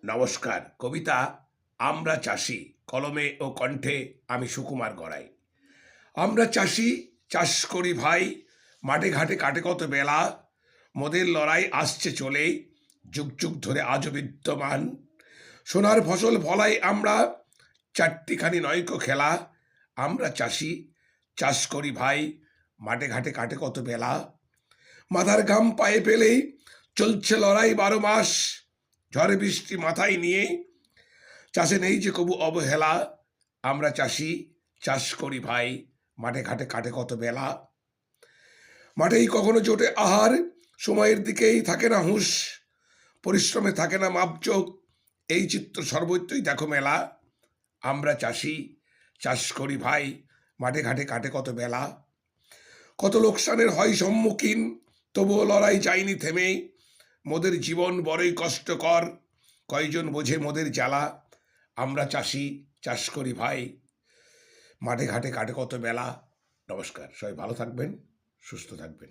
নমস্কার। কবিতা আমরা চাষি, কলমে ও কণ্ঠে আমি সুকুমার গড়াই। আমরা চাষি, চাষ করি ভাই, মাঠে ঘাটে কাটে কত বেলা। মোদের লড়াই আসছে চলে, যুগ যুগ ধরে আজও বিদ্যমান। সোনার ফসল ফলাই আমরা, চারটিখানি নয়কো খেলা। আমরা চাষি, চাষ করি ভাই, মাঠে ঘাটে কাটে কত বেলা। মাথার ঘাম পায়ে পেলেই চলছে লড়াই 12 মাস। ঝড় বৃষ্টি মাথায় নিয়ে চাষে নেই যে কবু অবহেলা। আমরা চাষি, চাষ করি ভাই, মাঠে ঘাটে কাটে কত বেলা। মাঠেই কখনো জোটে আহার, সময়ের দিকেই থাকে না হুঁশ। পরিশ্রমে থাকে না মাপজোক, এই চিত্র সর্বত্রই দেখো মেলা। আমরা চাষি, চাষ করি ভাই, মাঠে ঘাটে কাটে কত বেলা। কত লোকসানের হয় সম্মুখীন, তবুও লড়াই যায়নি থেমে। মোদের জীবন বড়ই কষ্টকর, কয়জন বোঝে মোদের জ্বালা। আমরা চাষি, চাষ করি ভাই, মাঠে ঘাটে কাটে কত বেলা। নমস্কার, সবাই ভালো থাকবেন, সুস্থ থাকবেন।